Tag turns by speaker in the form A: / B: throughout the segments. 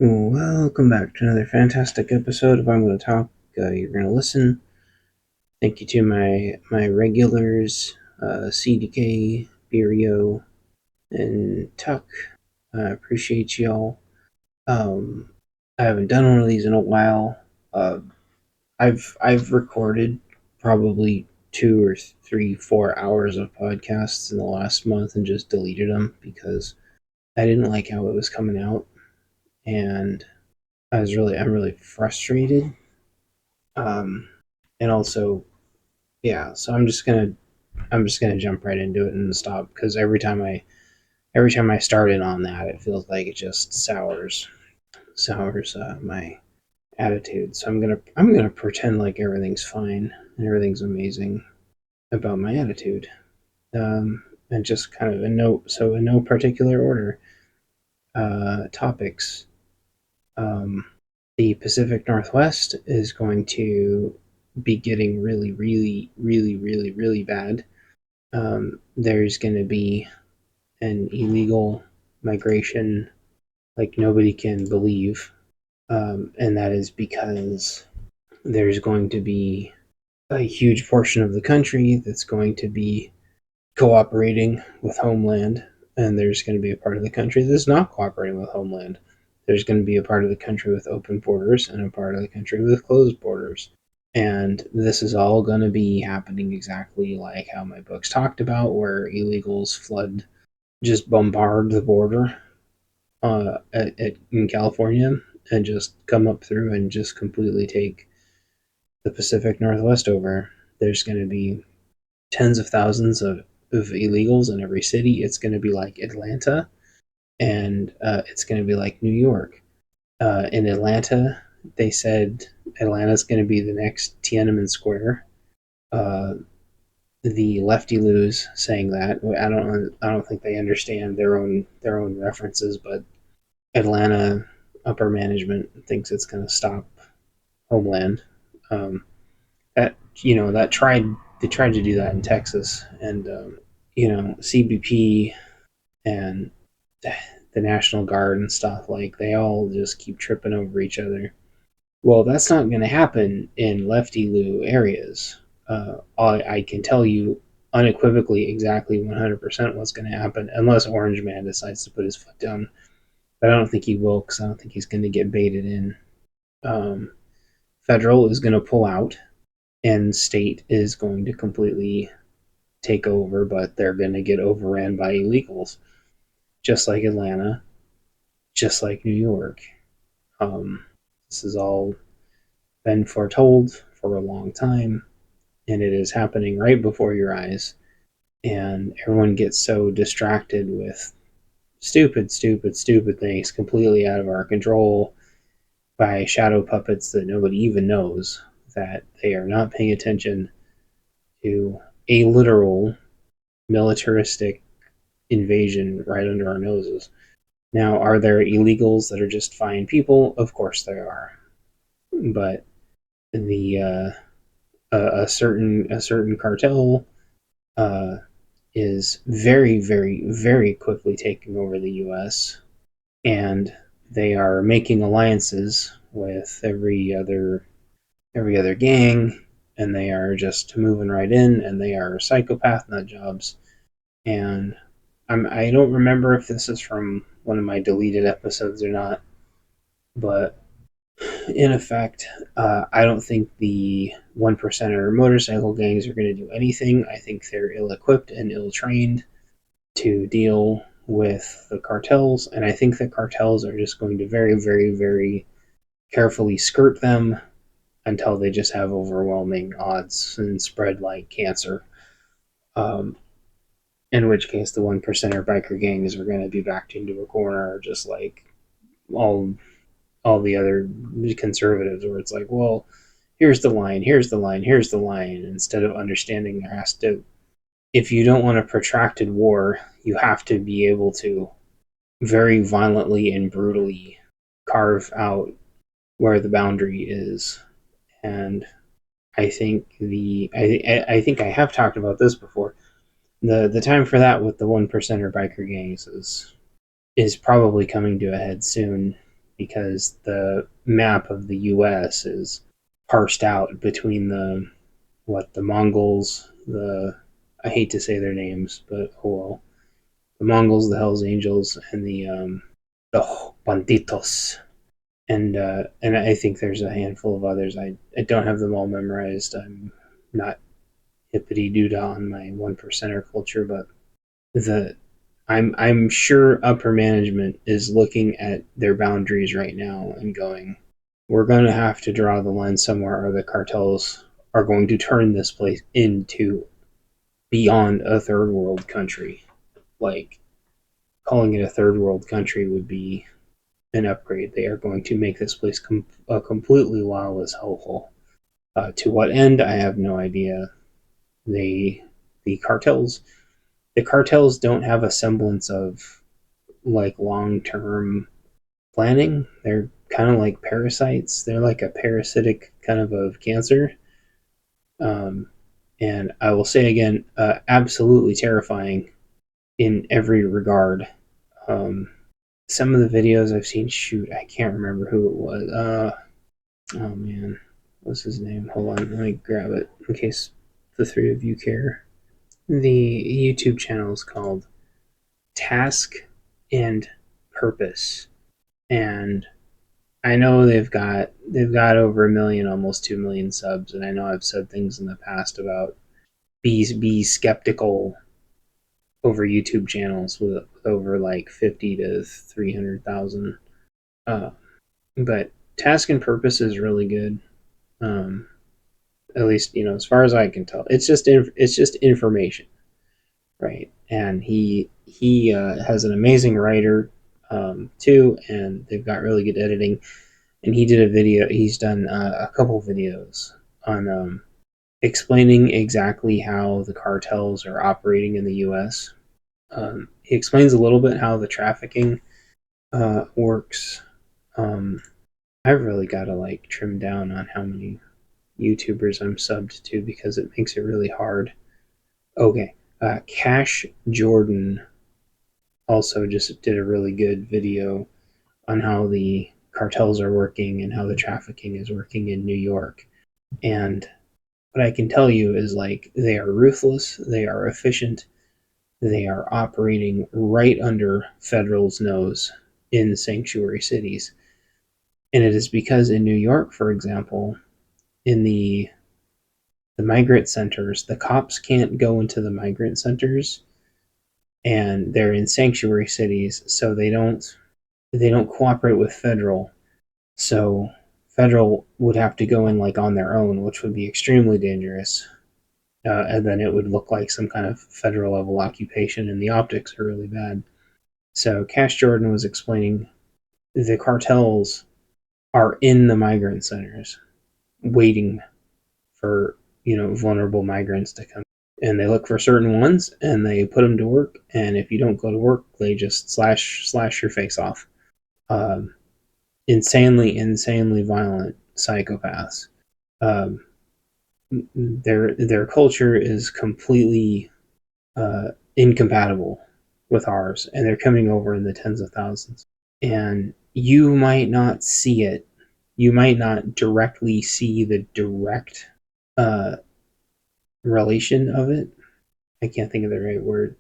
A: Welcome back to another fantastic episode of I'm Going to Talk. You're going to listen. Thank you to my regulars, CDK, Birio, and Tuck. I appreciate y'all. I haven't done one of these in a while. Uh, I've recorded probably 2 or 3, 4 hours of podcasts in the last month and just deleted them because I didn't like how it was coming out, and I'm really frustrated. Um, and also, yeah, so I'm just gonna jump right into it and stop because every time I start in on that, it feels like it just sours my attitude. So I'm gonna pretend like everything's fine and everything's amazing about my attitude. And just kind of in no particular order. Topics. Um, the Pacific Northwest is going to be getting really, really, really, really, really bad. There's going to be an illegal migration like nobody can believe. And that is because there's going to be a huge portion of the country that's going to be cooperating with Homeland, and there's going to be a part of the country that's not cooperating with Homeland. There's going to be a part of the country with open borders and a part of the country with closed borders. And this is all going to be happening exactly like how my books talked about, where illegals just bombard the border in California and just come up through and just completely take the Pacific Northwest over. There's going to be tens of thousands of illegals in every city. It's going to be like Atlanta, and it's going to be like New York. In Atlanta, they said Atlanta's going to be the next Tiananmen Square. Uh, the lefty loos saying that. I don't think they understand their own references, but Atlanta upper management thinks it's going to stop Homeland. That that tried they tried to do that in Texas, and CBP and the National Guard and stuff, like, they all just keep tripping over each other. Well, that's not going to happen in lefty lou areas. I can tell you unequivocally exactly 100% what's going to happen, unless Orange Man decides to put his foot down. But I don't think he will, because I don't think he's going to get baited in. Um, Federal is going to pull out, and state is going to completely take over, but they're going to get overran by illegals, just like Atlanta, just like New York. This has all been foretold for a long time, and it is happening right before your eyes. And everyone gets so distracted with stupid, stupid, stupid things completely out of our control by shadow puppets that nobody even knows, that they are not paying attention to a literal militaristic invasion right under our noses. Now, are there illegals that are just fine people? Of course there are, but the a certain cartel uh, is very, very, very quickly taking over the U.S., and they are making alliances with every other gang, and they are just moving right in, and they are psychopath nut jobs. And I don't remember if this is from one of my deleted episodes or not, but in effect, I don't think the one percenter motorcycle gangs are going to do anything. I think they're ill equipped and ill trained to deal with the cartels, and I think the cartels are just going to very, very, very carefully skirt them until they just have overwhelming odds and spread like cancer. Um, in which case, the one percenter biker gangs are going to be backed into a corner, just like all the other conservatives, where it's like, well, here's the line, here's the line, here's the line, instead of understanding there has to, if you don't want a protracted war, you have to be able to very violently and brutally carve out where the boundary is. And I think I have talked about this before. The time for that with the one percenter biker gangs is probably coming to a head soon. because the map of the U.S. is parsed out between the Mongols, I hate to say their names, but oh well, the Mongols, the Hell's Angels, and the Banditos, and I think there's a handful of others. I don't have them all memorized. I'm not hippity doodah on my one percenter culture, but the I'm sure upper management is looking at their boundaries right now and going, we're going to have to draw the line somewhere, or the cartels are going to turn this place into beyond a third world country. Like, calling it a third world country would be an upgrade. They are going to make this place a completely lawless hellhole. To what end, I have no idea. They, the cartels, the cartels don't have a semblance of like long term planning. They're kind of like parasites. They're like a parasitic kind of cancer. Um, and I will say again, absolutely terrifying in every regard. Um, some of the videos I've seen, shoot, I can't remember who it was. Oh man, what's his name? Hold on, let me grab it in case the three of you care. The YouTube channel is called Task and Purpose, and I know they've got over 1 million, almost 2 million subs, and I know I've said things in the past about be skeptical over YouTube channels with over like 50 to 300,000. Uh, but Task and Purpose is really good. Um, at least as far as I can tell, it's just information, right? And he has an amazing writer too, and they've got really good editing. And he did a video. He's done a couple videos on explaining exactly how the cartels are operating in the U.S. He explains a little bit how the trafficking works. Um, I've really got to like trim down on how many YouTubers I'm subbed to because it makes it really hard. Okay, Cash Jordan also just did a really good video on how the cartels are working and how the trafficking is working in New York. And what I can tell you is like they are ruthless, they are efficient, they are operating right under federal's nose in sanctuary cities. And it is because in New York, for example, in the migrant centers, the cops can't go into the migrant centers, and they're in sanctuary cities, so they don't cooperate with federal. So federal would have to go in like on their own, which would be extremely dangerous. And then it would look like some kind of federal level occupation, and the optics are really bad. So Cash Jordan was explaining the cartels are in the migrant centers, waiting for vulnerable migrants to come, and they look for certain ones and they put them to work. And if you don't go to work, they just slash your face off. Um, insanely violent psychopaths. Um, their culture is completely incompatible with ours, and they're coming over in the tens of thousands. And you might not see it. You might not directly see the direct uh, relation of it. I can't think of the right word,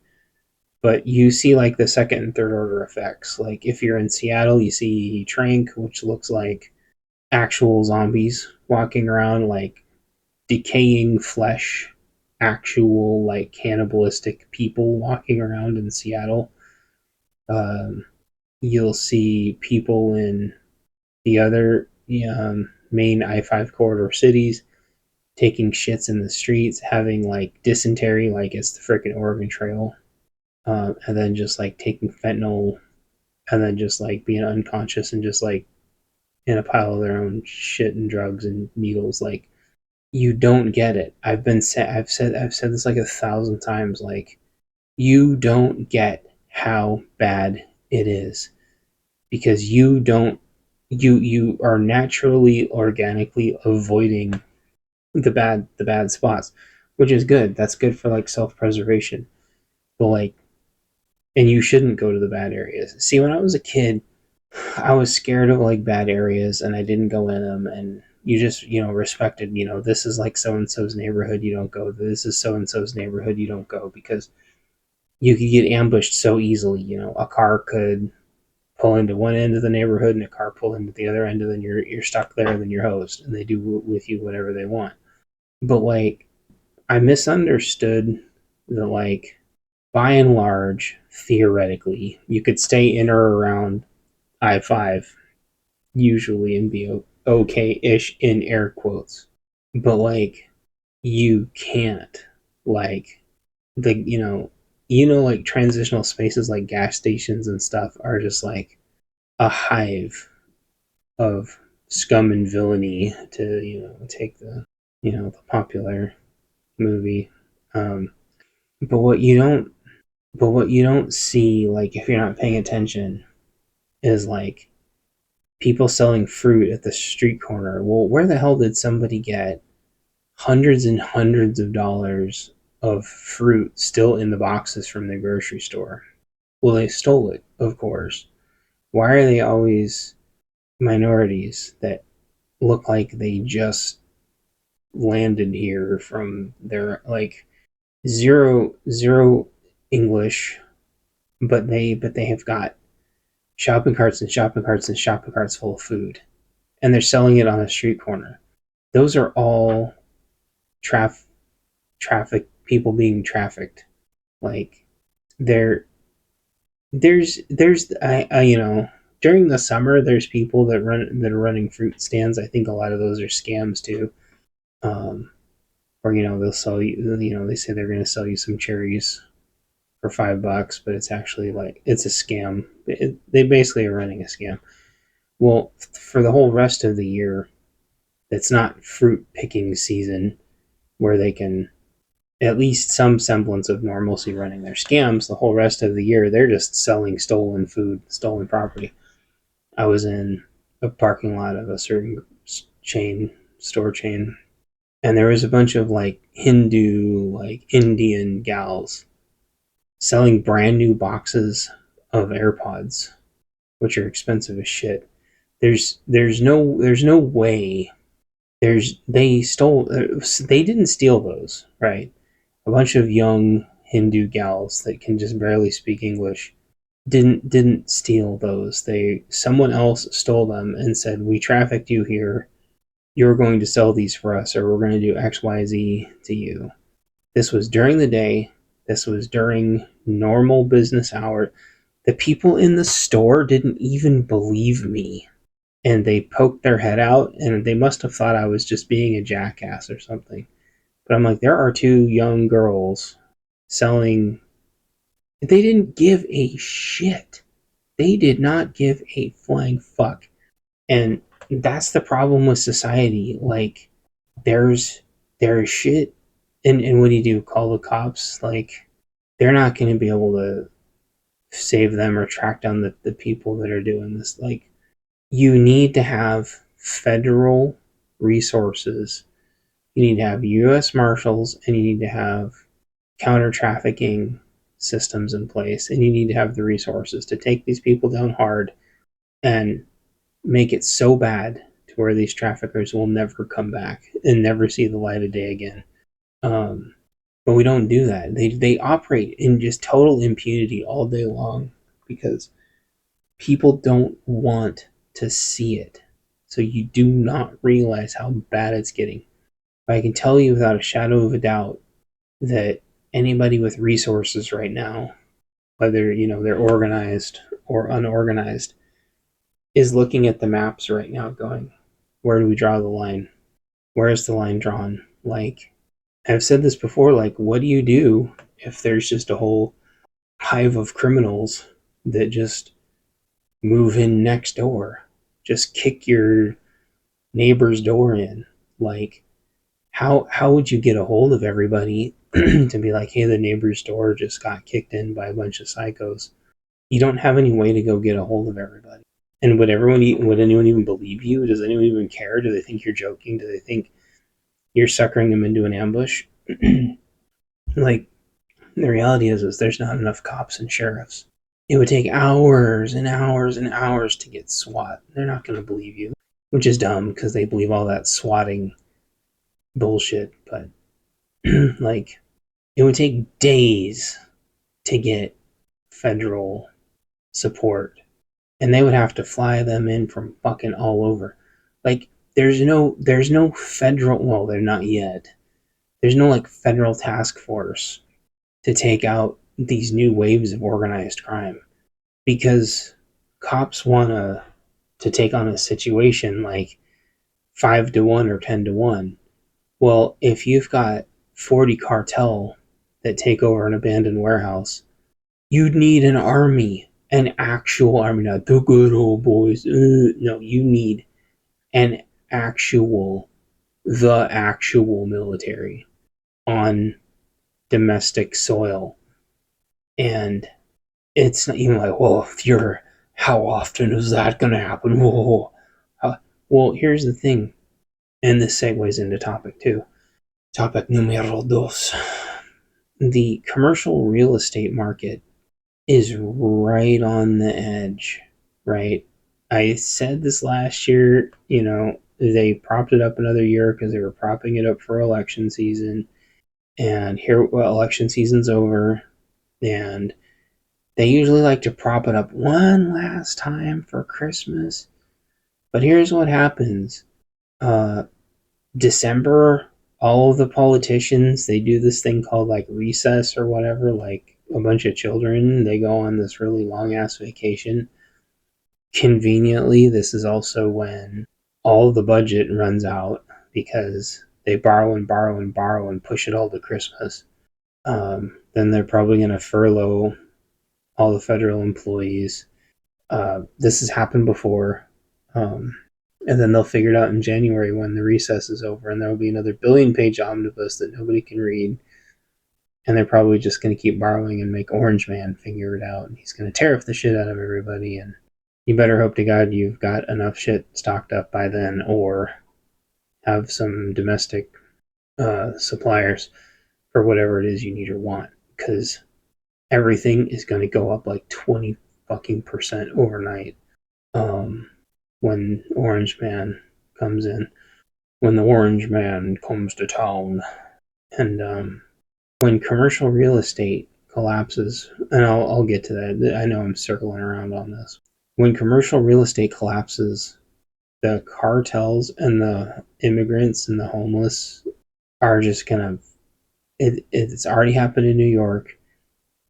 A: but you see like the second and third order effects. Like if you're in Seattle, you see Trank, which looks like actual zombies walking around, like decaying flesh, actual like cannibalistic people walking around in Seattle. Um, you'll see people in the other main I-5 corridor cities taking shits in the streets, having like dysentery, like it's the freaking Oregon Trail, and then just like taking fentanyl, and then just like being unconscious and just like in a pile of their own shit and drugs and needles. Like you don't get it. I've said this like 1,000 times. Like you don't get how bad it is because you are naturally organically avoiding the bad spots, which is good. That's good for like self-preservation. But like, and you shouldn't go to the bad areas. See, when I was a kid, I was scared of like bad areas and I didn't go in them, and you just, respected, this is like so and so's neighborhood, you don't go. This is so and so's neighborhood, you don't go, because you could get ambushed so easily. A car could pull into one end of the neighborhood and a car pull into the other end, and then you're stuck there, and then you're hosed, and they do with you whatever they want. But like, I misunderstood that, like, by and large, theoretically, you could stay in or around I-5 usually and be okay-ish in air quotes. But like, you can't, like, the like transitional spaces like gas stations and stuff are just like a hive of scum and villainy, to take the popular movie. Um, but what you don't see, like, if you're not paying attention, is like people selling fruit at the street corner. Well, where the hell did somebody get hundreds and hundreds of dollars of fruit still in the boxes from the grocery store? Well, they stole it, of course. Why are they always minorities that look like they just landed here from their, like, zero English, but they have got shopping carts and shopping carts and shopping carts full of food, and they're selling it on a street corner? Those are all traf- traffic people being trafficked. Like, there there's during the summer there's people that are running fruit stands. I think a lot of those are scams too. Or they'll sell you, they say they're going to sell you some cherries for $5, but it's actually, like, it's a scam. They basically are running a scam. Well, for the whole rest of the year, it's not fruit picking season, where they can at least some semblance of normalcy running their scams. The whole rest of the year, they're just selling stolen food, stolen property. I was in a parking lot of a certain store chain, and there was a bunch of, like, Hindu, like, Indian gals selling brand new boxes of AirPods, which are expensive as shit. There's no way. They didn't steal those, right? A bunch of young Hindu gals that can just barely speak English didn't steal those. Someone else stole them and said, "We trafficked you here. You're going to sell these for us, or we're going to do XYZ to you." This was during the day. This was during normal business hour. The people in the store didn't even believe me, and they poked their head out, and they must have thought I was just being a jackass or something. But I'm like, there are two young girls selling. They didn't give a shit. They did not give a flying fuck. And that's the problem with society. Like, there's shit. And what do you do? Call the cops? Like, they're not going to be able to save them or track down the people that are doing this. Like, you need to have federal resources. You need to have U.S. Marshals, and you need to have counter trafficking systems in place, and you need to have the resources to take these people down hard and make it so bad to where these traffickers will never come back and never see the light of day again. Um, but we don't do that. They operate in just total impunity all day long because people don't want to see it. So you do not realize how bad it's getting. But I can tell you without a shadow of a doubt that anybody with resources right now, whether they're organized or unorganized, is looking at the maps right now going, where do we draw the line? Where is the line drawn? Like, I've said this before, like, what do you do if there's just a whole hive of criminals that just move in next door? Just kick your neighbor's door in. Like, how would you get a hold of everybody to be like, hey, the neighbor's door just got kicked in by a bunch of psychos? You don't have any way to go get a hold of everybody. And would anyone even believe you? Does anyone even care? Do they think you're joking? Do they think you're suckering them into an ambush? Like, the reality is there's not enough cops and sheriffs. It would take hours and hours and hours to get SWAT. They're not going to believe you, which is dumb because they believe all that swatting bullshit. But like, it would take days to get federal support, and they would have to fly them in from fucking all over. Like, there's no federal. Well, they're not yet. There's no like federal task force to take out these new waves of organized crime because cops want to take on a situation like 5 to 1 or 10 to 1. Well, if you've got 40 cartel that take over an abandoned warehouse, you'd need an army, an actual army, not the good old boys. No, you need an actual, the actual military on domestic soil. And it's not even like, well, if you're, how often is that going to happen? Whoa. Well, here's the thing, and this segues into topic 2. Topic numero dos. The commercial real estate market is right on the edge, right? I said this last year, they propped it up another year because they were propping it up for election season. And here, well, election season's over, and they usually like to prop it up one last time for Christmas. But here's what happens. December, all of the politicians, they do this thing called like recess or whatever, like a bunch of children, they go on this really long ass vacation. Conveniently, this is also when all the budget runs out because they borrow and borrow and borrow and push it all to Christmas. Then they're probably going to furlough all the federal employees. This has happened before. And then they'll figure it out in January when the recess is over, and there will be another billion-page omnibus that nobody can read. And they're probably just going to keep borrowing and make Orange Man figure it out. And he's going to tariff the shit out of everybody. And you better hope to God you've got enough shit stocked up by then, or have some domestic suppliers for whatever it is you need or want. Because everything is going to go up like 20 fucking percent overnight. When Orange Man comes in. When the Orange Man comes to town. And when commercial real estate collapses, and I'll get to that. I know I'm circling around on this. When commercial real estate collapses, the cartels and the immigrants and the homeless are just gonna. It's already happened in New York,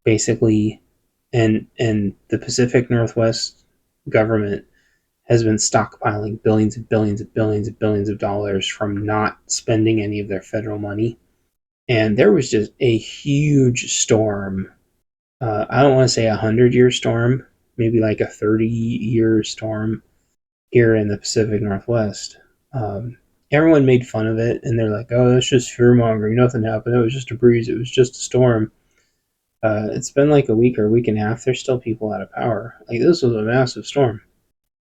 A: basically, and the Pacific Northwest government has been stockpiling billions and billions and billions and billions of dollars from not spending any of their federal money. And there was just a huge storm. I don't want to say 100-year storm, maybe like a 30-year storm here in the Pacific Northwest. Everyone made fun of it, and they're like, oh, that's just fear mongering. Nothing happened. It was just a breeze. It was just a storm. It's been like a week or a week and a half. There's still people out of power. Like, this was a massive storm.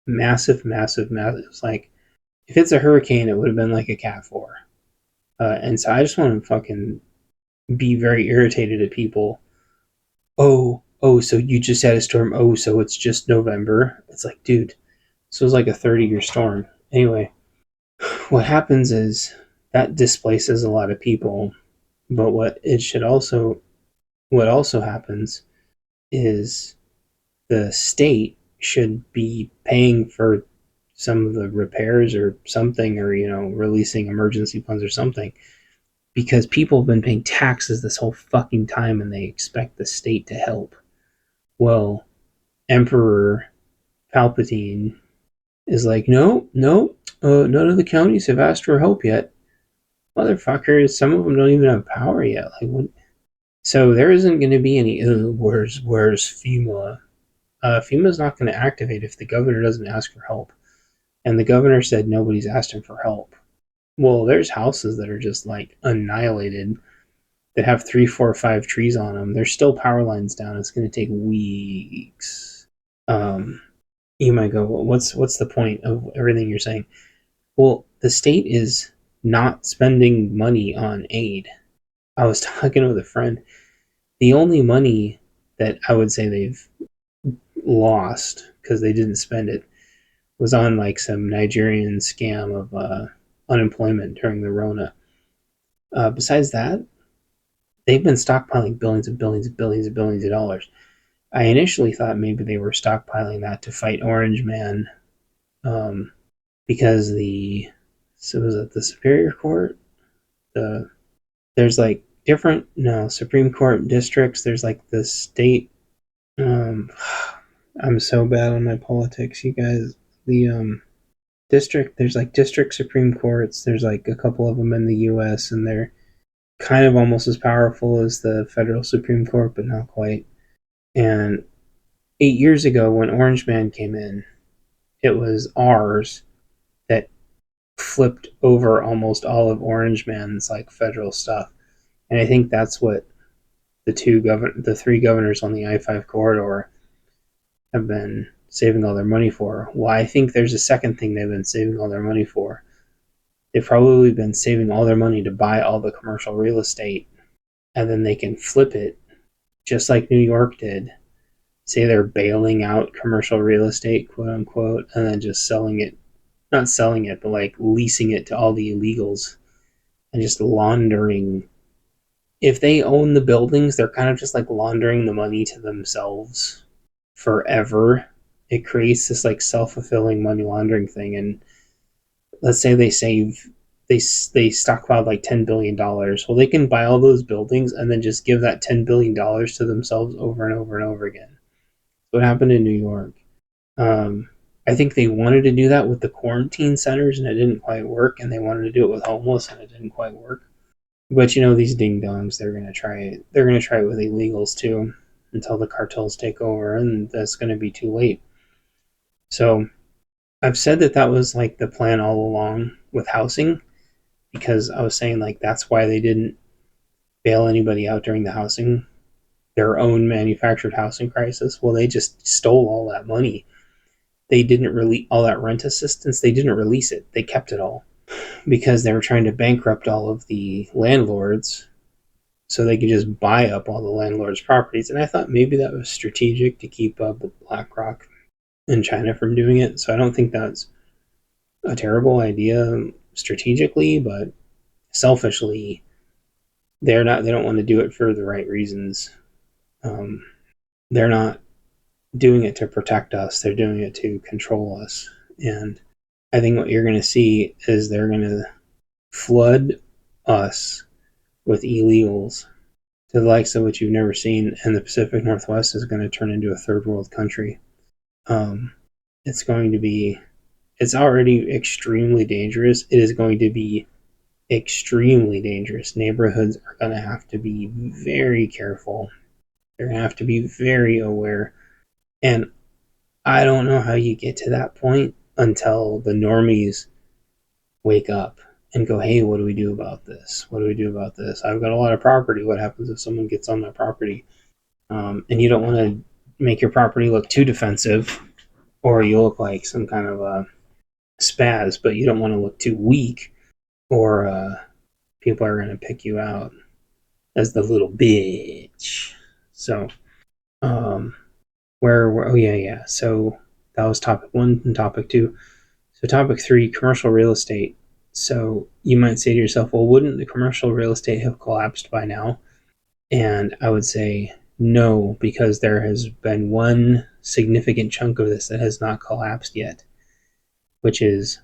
A: Massive, massive, massive. It's like, if it's a hurricane, it would have been like a Cat 4. And so I just want to fucking be very irritated at people. Oh, so you just had a storm. Oh, so it's just November. It's like, dude, this was like a 30-year storm. Anyway, what happens is that displaces a lot of people. But what also happens is the state should be paying for some of the repairs or something, or releasing emergency funds or something, because people have been paying taxes this whole fucking time and they expect the state to help. Well, Emperor Palpatine is like, no, none of the counties have asked for help yet. Motherfuckers, some of them don't even have power yet. Like, what? So there isn't going to be any, where's FEMA? FEMA's not going to activate if the governor doesn't ask for help. And the governor said nobody's asked him for help. Well, there's houses that are just like annihilated that have 3, 4, 5 trees on them. There's still power lines down. It's going to take weeks. You might go, well, what's the point of everything you're saying? Well, the state is not spending money on aid. I was talking with a friend. The only money that I would say they've lost because they didn't spend it was on like some Nigerian scam of unemployment during the Rona. Besides that, they've been stockpiling billions and billions and billions and billions of dollars. I initially thought maybe they were stockpiling that to fight Orange Man, um, because was it the Superior Court? There's like different Supreme Court districts. There's like the state. Um, I'm so bad on my politics, you guys. The district. There's like district Supreme Courts. There's like a couple of them in the U.S. and they're kind of almost as powerful as the federal Supreme Court, but not quite. And 8 years ago, when Orange Man came in, it was ours that flipped over almost all of Orange Man's like federal stuff. And I think that's what the three governors on the I-5 corridor have been saving all their money for. Well, I think there's a second thing they've been saving all their money for. They've probably been saving all their money to buy all the commercial real estate, and then they can flip it just like New York did. Say they're bailing out commercial real estate, quote unquote, and then just selling it. Not selling it, but like leasing it to all the illegals and just laundering. If they own the buildings, they're kind of just like laundering the money to themselves forever. It creates this like self-fulfilling money laundering thing. And let's say they stockpiled like $10 billion. Well, they can buy all those buildings and then just give that $10 billion to themselves over and over and over again. What happened in New York? I think they wanted to do that with the quarantine centers and it didn't quite work, and they wanted to do it with homeless and it didn't quite work. But these ding dongs, they're gonna try it. They're gonna try it with illegals too, until the cartels take over, and that's gonna be too late. So I've said that was like the plan all along with housing, because I was saying like that's why they didn't bail anybody out during their own manufactured housing crisis. Well, they just stole all that money. They didn't release all that rent assistance. They didn't release it. They kept it all because they were trying to bankrupt all of the landlords so they could just buy up all the landlords' properties. And I thought maybe that was strategic to keep BlackRock and China from doing it. So I don't think that's a terrible idea strategically, but selfishly, they don't want to do it for the right reasons. They're not doing it to protect us. They're doing it to control us. And I think what you're going to see is they're going to flood us with illegals to the likes of which you've never seen, and the Pacific Northwest is going to turn into a third world country. It's already extremely dangerous. It is going to be extremely dangerous. Neighborhoods are going to have to be very careful. They're going to have to be very aware. And I don't know how you get to that point until the normies wake up and go, hey, what do we do about this? What do we do about this? I've got a lot of property. What happens if someone gets on my property? And you don't want to make your property look too defensive, or you look like some kind of a spaz, but you don't want to look too weak, or people are going to pick you out as the little bitch. So, oh yeah. So that was topic 1 and topic 2. So topic 3, commercial real estate. So you might say to yourself, well, wouldn't the commercial real estate have collapsed by now? And I would say no, because there has been one significant chunk of this that has not collapsed yet, which is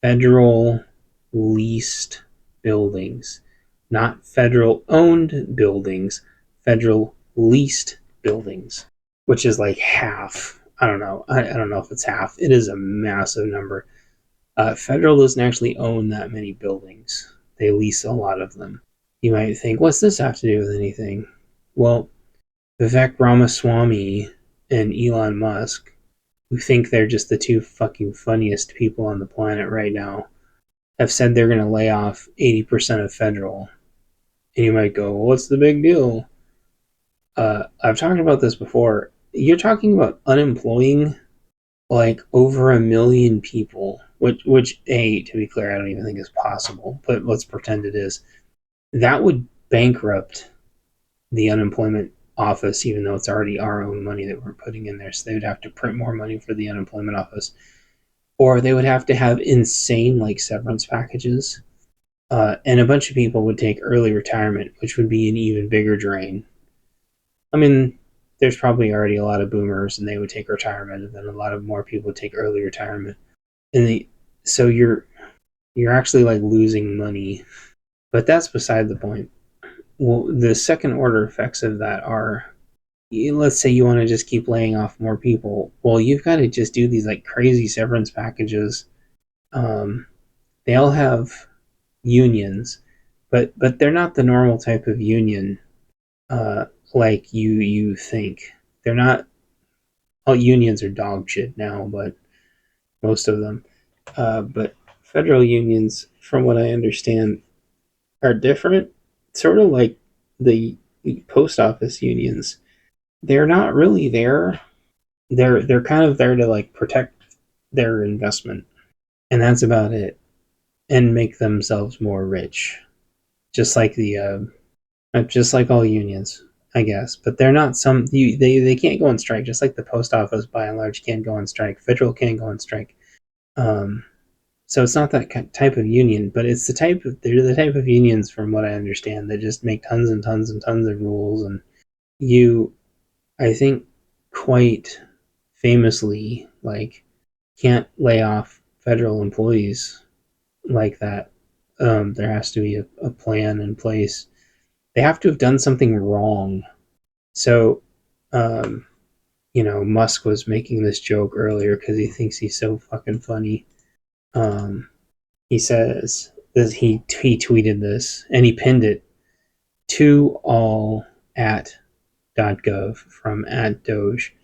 A: federal leased buildings, not federal owned buildings, federal leased buildings, which is like half. I don't know. I don't know if it's half. It is a massive number. Federal doesn't actually own that many buildings. They lease a lot of them. You might think, what's this have to do with anything? Well, Vivek Ramaswamy and Elon Musk, who think they're just the two fucking funniest people on the planet right now, have said they're going to lay off 80% of federal. And you might go, well, what's the big deal? I've talked about this before. You're talking about unemploying like over 1 million people, which to be clear, I don't even think is possible, but let's pretend it is. That would bankrupt the unemployment office, even though it's already our own money that we're putting in there. So they would have to print more money for the unemployment office, or they would have to have insane like severance packages. And a bunch of people would take early retirement, which would be an even bigger drain. I mean, there's probably already a lot of boomers, and they would take retirement, and then a lot of more people would take early retirement. And so you're actually like losing money, but that's beside the point. Well, the second order effects of that are, let's say you want to just keep laying off more people. Well, you've got to just do these like crazy severance packages. Um, they all have unions, but they're not the normal type of union uh, like you think. They're not. All unions are dog shit now, but most of them. But federal unions, from what I understand, are different. Sort of like the post office unions. They're not really there. They're kind of there to like protect their investment, and that's about it, and make themselves more rich, just like just like all unions, I guess. But they're not they can't go on strike, just like the post office by and large can't go on strike. Federal can't go on strike. Um, so it's not that type of union, but it's they're the type of unions, from what I understand, that just make tons and tons and tons of rules, and you, I think, quite famously, like, can't lay off federal employees like that. There has to be a plan in place. They have to have done something wrong. So, um, Musk was making this joke earlier because he thinks he's so fucking funny. Um, he says that he tweeted this and he pinned it to all at .gov from at Doge.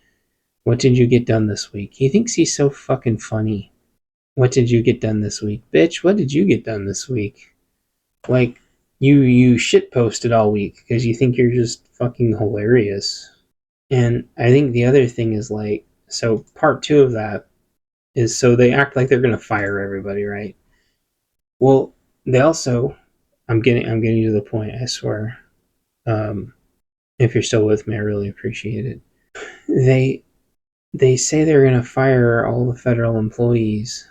A: What did you get done this week? He thinks he's so fucking funny. What did you get done this week? Bitch, what did you get done this week? Like, you shit posted all week because you think you're just fucking hilarious. And I think the other thing is like, so part two of that is, so they act like they're gonna fire everybody, right? Well, they also, I'm getting to the point, I swear. Um, if you're still with me, I really appreciate it. They they say they're gonna fire all the federal employees,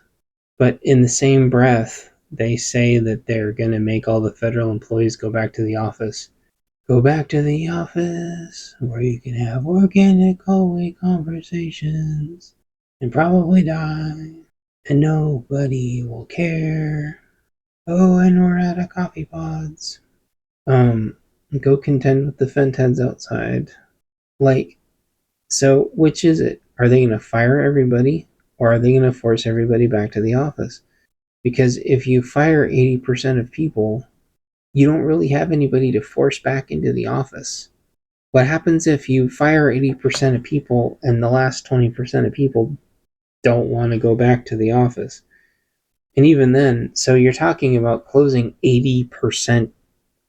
A: but in the same breath, they say that they're gonna make all the federal employees go back to the office. Go back to the office where you can have organic hallway conversations and probably die, and nobody will care. Oh, and we're out of coffee pods. Um, Go contend with the fentheads outside. Like, so which is it? Are they going to fire everybody, or are they going to force everybody back to the office? Because if you fire 80% of people, you don't really have anybody to force back into the office. What happens if you fire 80% of people and the last 20% of people don't want to go back to the office? And even then, so you're talking about closing 80%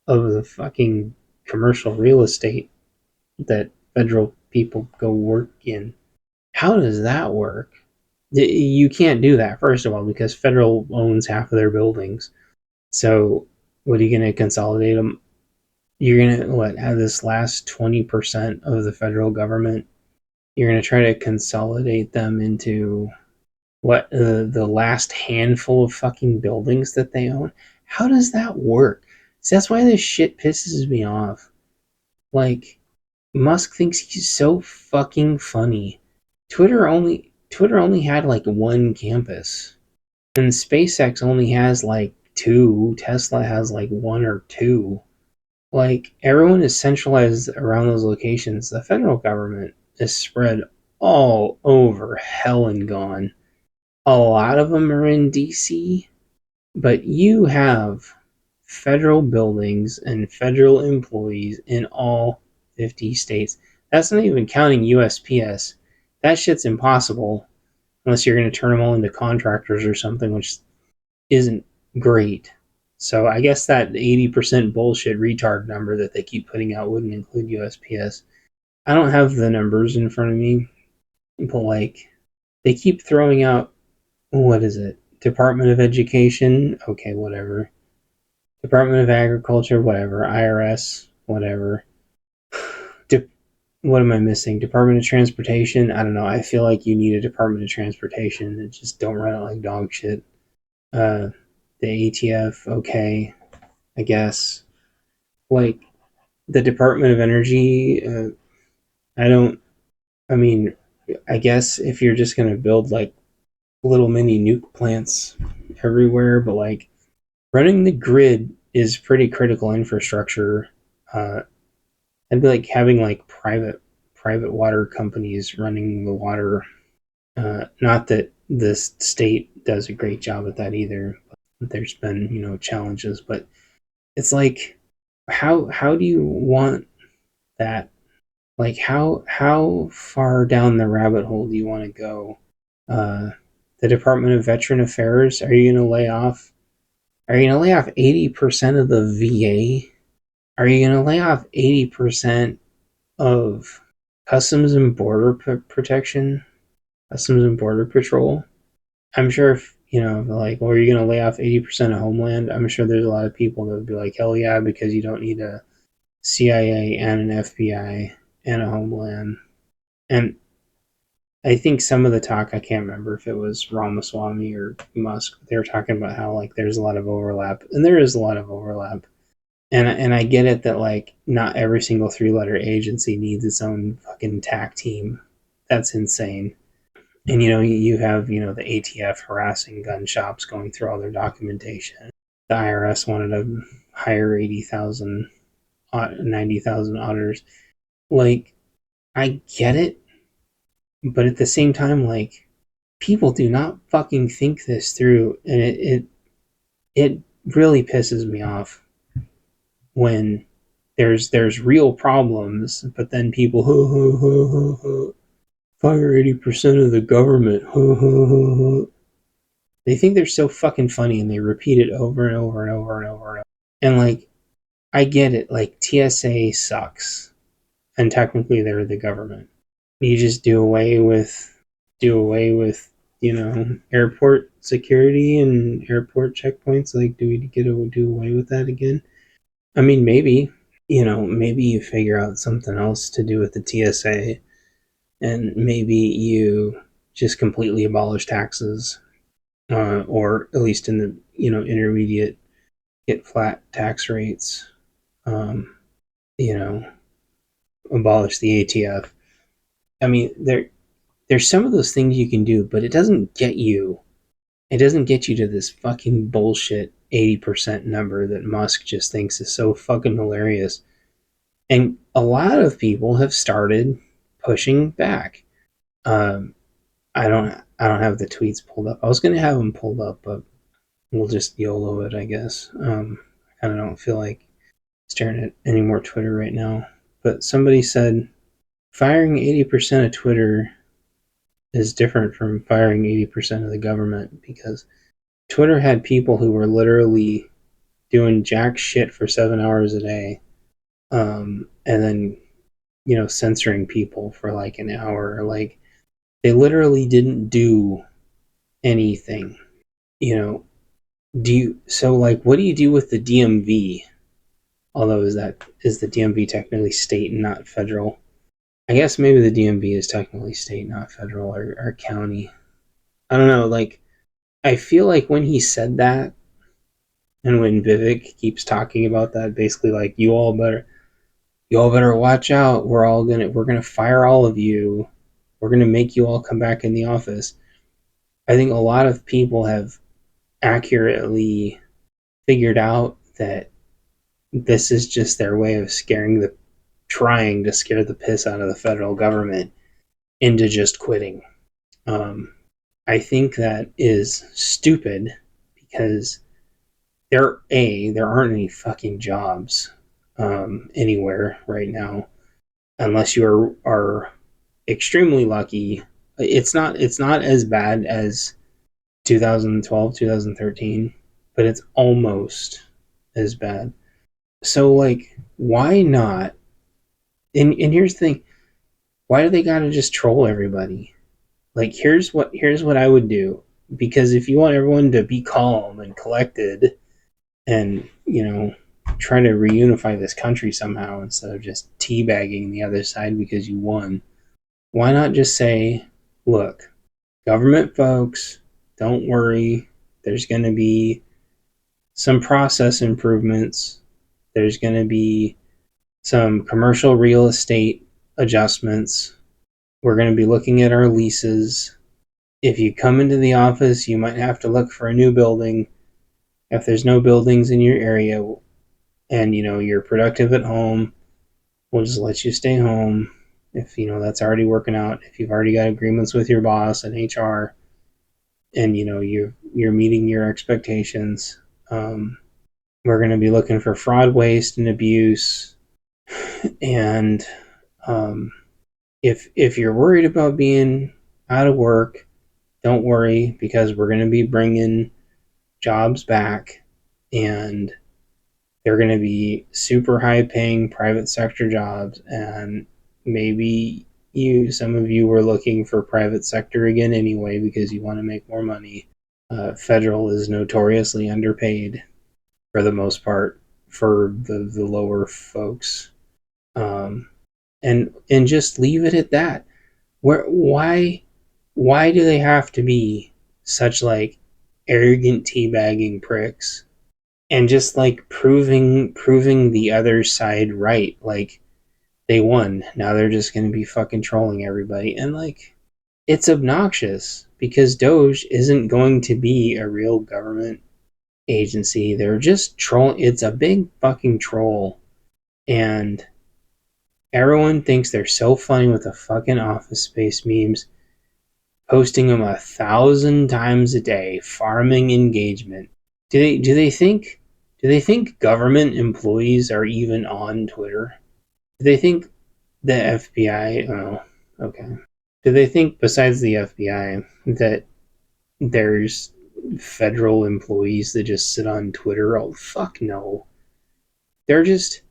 A: of the fucking commercial real estate that federal people go work in. How does that work? You can't do that, first of all, because federal owns half of their buildings. So what are you going to consolidate them? You're going to have this last 20% of the federal government, you're going to try to consolidate them into the last handful of fucking buildings that they own? How does that work? See, that's why this shit pisses me off. Like, Musk thinks he's so fucking funny. Twitter only had like one campus, and SpaceX only has like two. Tesla has like one or two. Like, everyone is centralized around those locations. The federal government is spread all over hell and gone. A lot of them are in DC, but you have federal buildings and federal employees in all 50 states. That's not even counting USPS. That shit's impossible unless you're going to turn them all into contractors or something, which isn't great. So I guess that 80% bullshit retard number that they keep putting out wouldn't include USPS. I don't have the numbers in front of me, but like, they keep throwing out, what is it? Department of Education, okay, whatever. Department of Agriculture, whatever. IRS, whatever. what am I missing? Department of Transportation? I don't know. I feel like you need a Department of Transportation and just don't run it like dog shit. Uh, the ATF, okay, I guess. Like the Department of Energy, I don't. I mean, I guess if you're just gonna build like little mini nuke plants everywhere, but like running the grid is pretty critical infrastructure. Uh, I'd be like having like private water companies running the water. Not that this state does a great job at that either. There's been challenges, but it's like how do you want that? Like how far down the rabbit hole do you want to go? Uh, the Department of Veteran Affairs, are you going to lay off? Are you going to lay off 80% of the VA? Are you going to lay off 80% of Customs and Border Protection? Customs and Border Patrol? I'm sure if, like, well, are you going to lay off 80% of Homeland? I'm sure there's a lot of people that would be like, hell yeah, because you don't need a CIA and an FBI and a Homeland. And I think some of the talk, I can't remember if it was Ramaswamy or Musk, they were talking about how, like, there's a lot of overlap. And there is a lot of overlap. And I get it that, like, not every single three-letter agency needs its own fucking TAC team. That's insane. And, you have, the ATF harassing gun shops, going through all their documentation. The IRS wanted to hire 80,000, 90,000 auditors. Like, I get it, but at the same time, like, people do not fucking think this through, and it really pisses me off when there's real problems, but then people fire 80% of the government. They think they're so fucking funny, and they repeat it over and over and over and over and over. And like, I get it. Like, TSA sucks, and technically they're the government. You just do away with airport security and airport checkpoints. Like, do we do away with that again? I mean, maybe. Maybe you figure out something else to do with the TSA, and maybe you just completely abolish taxes, or at least in the intermediate, get flat tax rates. Um, you know, abolish the ATF. I mean, there's some of those things you can do, but it doesn't get you. It doesn't get you to this fucking bullshit 80% number that Musk just thinks is so fucking hilarious. And a lot of people have started pushing back. Um, I don't have the tweets pulled up. I was gonna have them pulled up, but we'll just YOLO it, I guess. I kind of don't feel like staring at any more Twitter right now. But somebody said firing 80% of Twitter is different from firing 80% of the government, because Twitter had people who were literally doing jack shit for 7 hours a day, and then censoring people for like an hour. Like, they literally didn't do anything. What do you do with the DMV? Although, is the DMV technically state and not federal? I guess maybe the DMV is technically state, not federal, or county. I don't know. Like, I feel like when he said that, and when Vivek keeps talking about that, basically like, you all better watch out. We're gonna fire all of you. We're gonna make you all come back in the office. I think a lot of people have accurately figured out that this is just their way of trying to scare the piss out of the federal government into just quitting. I think that is stupid, because there aren't any fucking jobs anywhere right now, unless you are extremely lucky. It's not as bad as 2012, 2013, but it's almost as bad. So, like, why not? And here's the thing: why do they gotta just troll everybody? Like, here's what I would do. Because if you want everyone to be calm and collected, and try to reunify this country somehow instead of just teabagging the other side because you won. Why not just say, look, government folks, don't worry, there's going to be some process improvements, there's going to be some commercial real estate adjustments, we're going to be looking at our leases. If you come into the office, you might have to look for a new building. If there's no buildings in your area and you're productive at home, we'll just let you stay home. If that's already working out, if you've already got agreements with your boss and HR, and you're meeting your expectations, we're going to be looking for fraud, waste, and abuse. And if you're worried about being out of work, don't worry, because we're going to be bringing jobs back, and they're going to be super high paying private sector jobs. And maybe some of you were looking for private sector again anyway because you want to make more money. Federal is notoriously underpaid for the most part for the lower folks. And just leave it at that. Why do they have to be such like arrogant teabagging pricks and just like proving the other side right? Like, they won, now they're just going to be fucking trolling everybody. And like, it's obnoxious because Doge isn't going to be a real government agency. They're just trolling. It's a big fucking troll, and everyone thinks they're so funny with the fucking Office Space memes, posting them 1,000 times a day, farming engagement. Do they think government employees are even on Twitter? Do they think the FBI? Oh, okay. Do they think, besides the FBI, that there's federal employees that just sit on Twitter? Oh, fuck no. They're just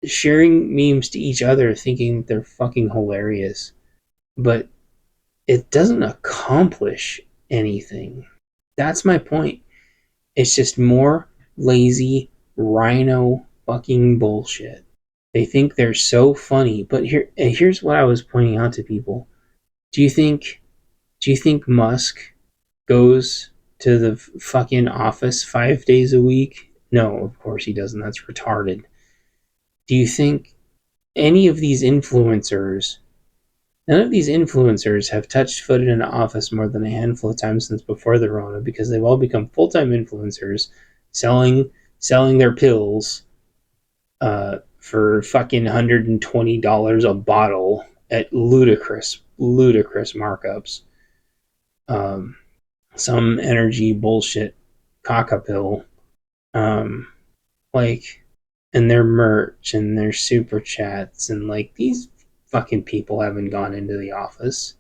A: sharing memes to each other thinking they're fucking hilarious. But it doesn't accomplish anything. That's my point. It's just more lazy rhino fucking bullshit. They think they're so funny, but here's what I was pointing out to people. Do you think Musk goes to the fucking office 5 days a week? No, of course he doesn't. That's retarded. Do you think any of these influencers, none of these influencers have touched foot in an office more than a handful of times since before the Rona, because they've all become full-time influencers selling their pills for fucking $120 a bottle at ludicrous markups. Some energy bullshit caca pill. Like, and their merch and their super chats, and like, these fucking people haven't gone into the office.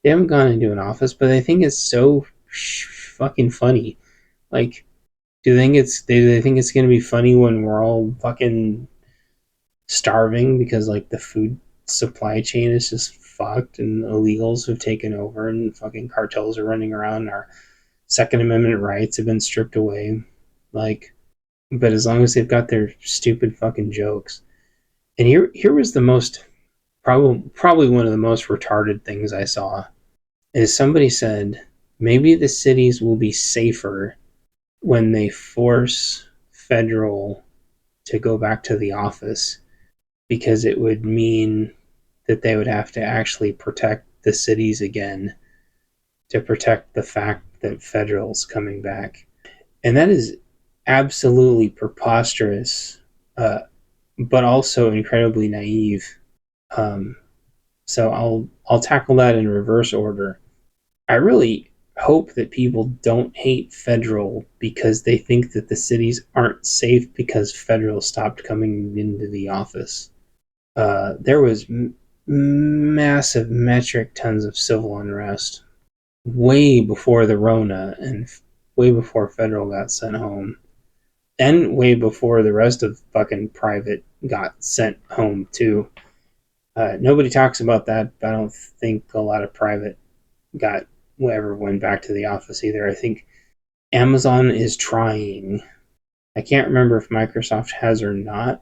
A: They haven't gone into an office, but I think it's so fucking funny. Like, do they think it's gonna be funny when we're all fucking starving because like the food supply chain is just fucked and illegals have taken over and fucking cartels are running around and our Second Amendment rights have been stripped away? Like, but as long as they've got their stupid fucking jokes. And here was the most probably one of the most retarded things I saw is somebody said maybe the cities will be safer when they force federal to go back to the office, because it would mean that they would have to actually protect the cities again to protect the fact that federal's coming back. And that is absolutely preposterous, but also incredibly naive. So I'll tackle that in reverse order. I really hope that people don't hate federal because they think that the cities aren't safe because federal stopped coming into the office. There was massive metric tons of civil unrest way before the Rona and way before federal got sent home, and way before the rest of fucking private got sent home too. Nobody talks about that, but I don't think a lot of private ever went back to the office either. I think Amazon is trying, I can't remember if Microsoft has or not.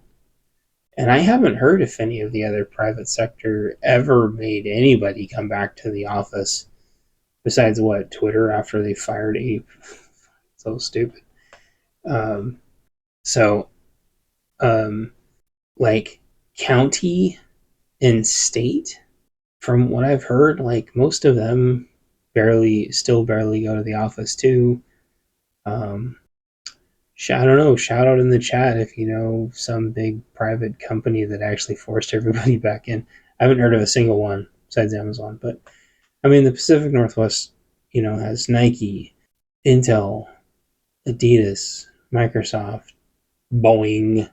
A: And I haven't heard if any of the other private sector ever made anybody come back to the office besides what, Twitter after they fired Abe. So stupid. Um, so, um, like county and state, from what I've heard, like most of them still barely go to the office too. Um, I don't know. Shout out in the chat if you know some big private company that actually forced everybody back in. I haven't heard of a single one besides Amazon, but I mean the Pacific Northwest, has Nike, Intel, Adidas, Microsoft, Boeing.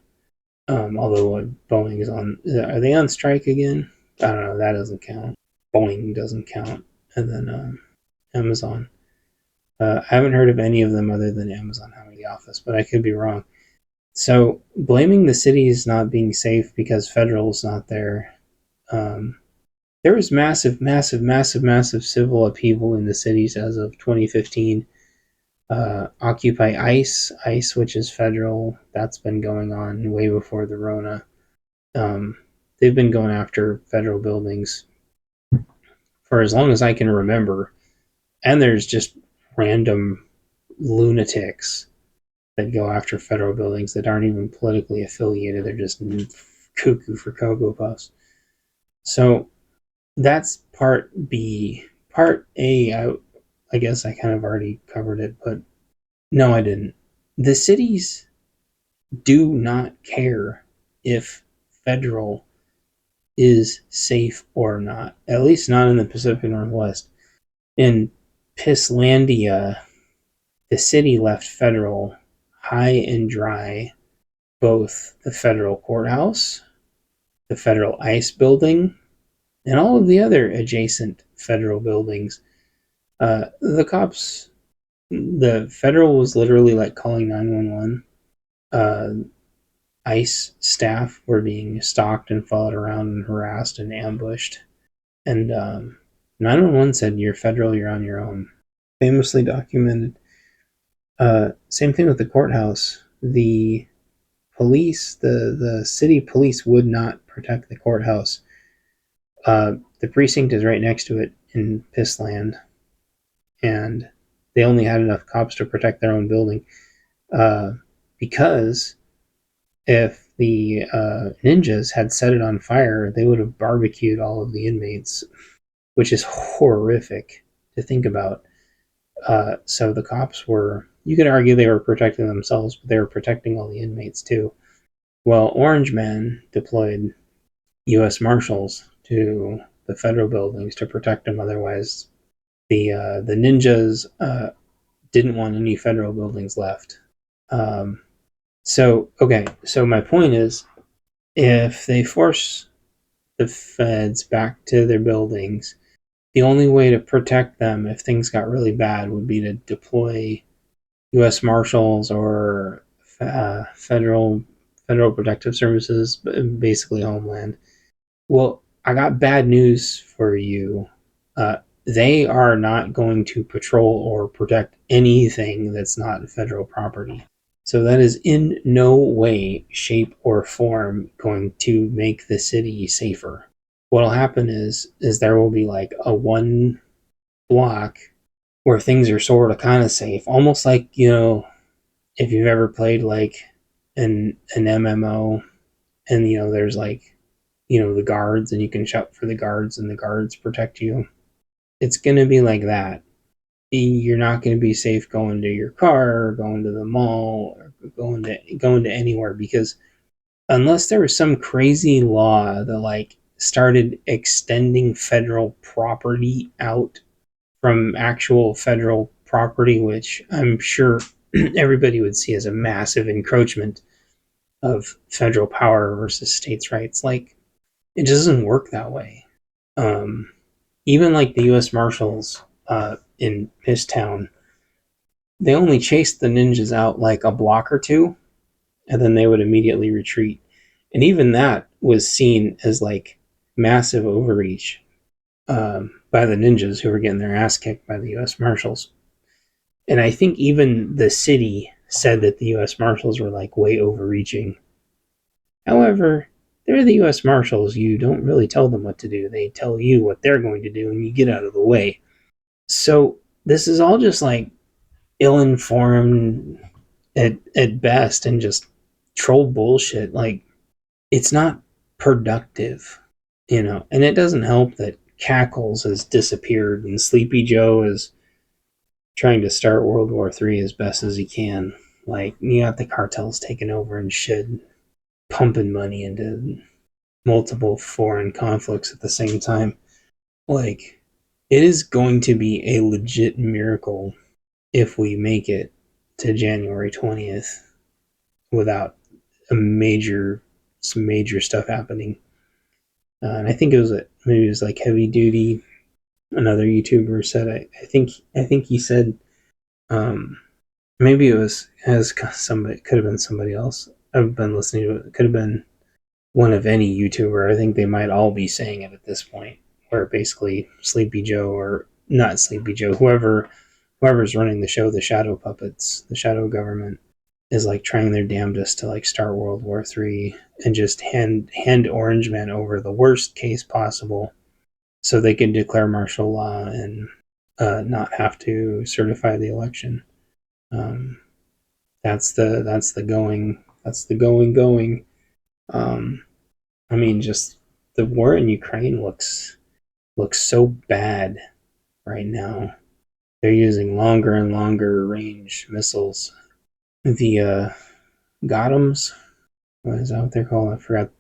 A: Although Boeing is are they on strike again? I don't know. That doesn't count. Boeing doesn't count, and then Amazon. I haven't heard of any of them other than Amazon having the office, but I could be wrong. So blaming the cities not being safe because federal's not there. Um, there was massive, massive, massive, massive civil upheaval in the cities as of 2015. Occupy ICE, which is federal, that's been going on way before the Rona. Um, they've been going after federal buildings for as long as I can remember, and there's just random lunatics that go after federal buildings that aren't even politically affiliated. They're just cuckoo for Cocoa Puffs. So that's part B. Part A, I guess I kind of already covered it, but no, I didn't. The cities do not care if federal is safe or not, at least not in the Pacific Northwest. In Pisslandia, the city left federal high and dry both the federal courthouse, the federal ICE building, and all of the other adjacent federal buildings. The cops, the federal was literally like calling 911. ICE staff were being stalked and followed around and harassed and ambushed. And 911 said, "You're federal, you're on your own." Famously documented. Same thing with the courthouse. The police, the city police would not protect the courthouse. The precinct is right next to it in Pissland, and they only had enough cops to protect their own building. Because if the ninjas had set it on fire, they would have barbecued all of the inmates, which is horrific to think about. So the cops you could argue they were protecting themselves, but they were protecting all the inmates too. Well, Orange Man deployed U.S. Marshals to the federal buildings to protect them. Otherwise, the ninjas didn't want any federal buildings left. So my point is, if they force the feds back to their buildings, the only way to protect them if things got really bad would be to deploy U.S. Marshals or federal protective services, basically Homeland. Well, I got bad news for you. They are not going to patrol or protect anything that's not federal property. So that is in no way, shape, or form going to make the city safer. What'll happen is there will be like a one block where things are sort of kind of safe, almost like, if you've ever played like an MMO, and there's like, the guards, and you can shout for the guards and the guards protect you. It's going to be like that. You're not going to be safe going to your car or going to the mall or going to anywhere, because unless there was some crazy law that like started extending federal property out from actual federal property, which I'm sure everybody would see as a massive encroachment of federal power versus states' rights. Like, it doesn't work that way. Even like the U.S. Marshals in Pisstown, they only chased the ninjas out like a block or two, and then they would immediately retreat. And even that was seen as like massive overreach by the ninjas who were getting their ass kicked by the U.S. Marshals. And I think even the city said that the U.S. Marshals were like way overreaching. However, they're the U.S. Marshals. You don't really tell them what to do. They tell you what they're going to do, and you get out of the way. So this is all just like ill-informed at best, and just troll bullshit. Like, it's not productive, And it doesn't help that Cackles has disappeared, and Sleepy Joe is trying to start World War III as best as he can. Like, you got the cartels taking over and shit, pumping money into multiple foreign conflicts at the same time. Like, it is going to be a legit miracle if we make it to January 20th without some major stuff happening. And I think maybe it was like Heavy Duty. Another YouTuber said, I think he said, maybe it was as somebody, could have been somebody else. I've been listening to it. It could have been one of any YouTuber. I think they might all be saying it at this point, where basically Sleepy Joe, or not Sleepy Joe, whoever's running the show, the Shadow Puppets, the Shadow Government, is like trying their damnedest to like start World War III and just hand Orange Man over the worst case possible, so they can declare martial law and not have to certify the election. Um, that's the going. Um, I mean, just the war in Ukraine looks so bad right now. They're using longer and longer range missiles. The Gothams, what is that what they're called? I forgot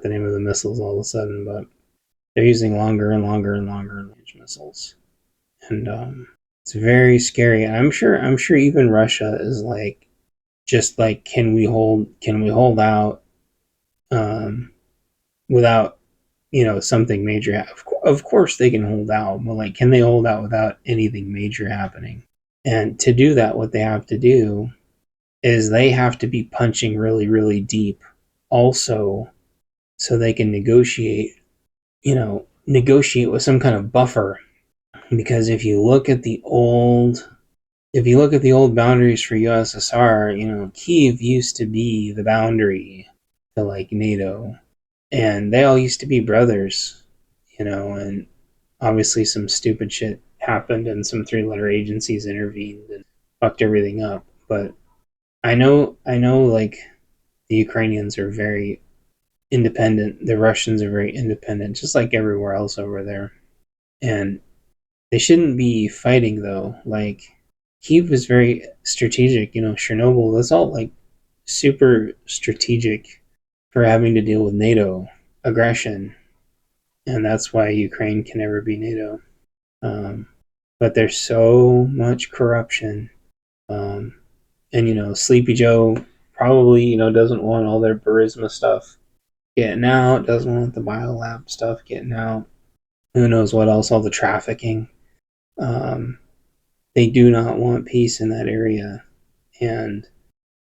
A: the name of the missiles all of a sudden, but they're using longer and longer and longer range missiles, and it's very scary. And I'm sure even Russia is like, just like, can we hold out without something major? Of course they can hold out, but like, can they hold out without anything major happening? And to do that, what they have to do is they have to be punching really, really deep also, so they can negotiate with some kind of buffer. Because if you look at the old boundaries for USSR, Kiev used to be the boundary to like NATO, and they all used to be brothers, and obviously some stupid shit happened, and some three-letter agencies intervened and fucked everything up. But I know, like, the Ukrainians are very independent. The Russians are very independent, just like everywhere else over there. And they shouldn't be fighting, though. Like, Kyiv is very strategic. Chernobyl, that's all, like, super strategic for having to deal with NATO aggression. And that's why Ukraine can never be NATO. But there's so much corruption. And, Sleepy Joe probably, doesn't want all their Burisma stuff getting out, doesn't want the biolab stuff getting out. Who knows what else, all the trafficking. They do not want peace in that area. And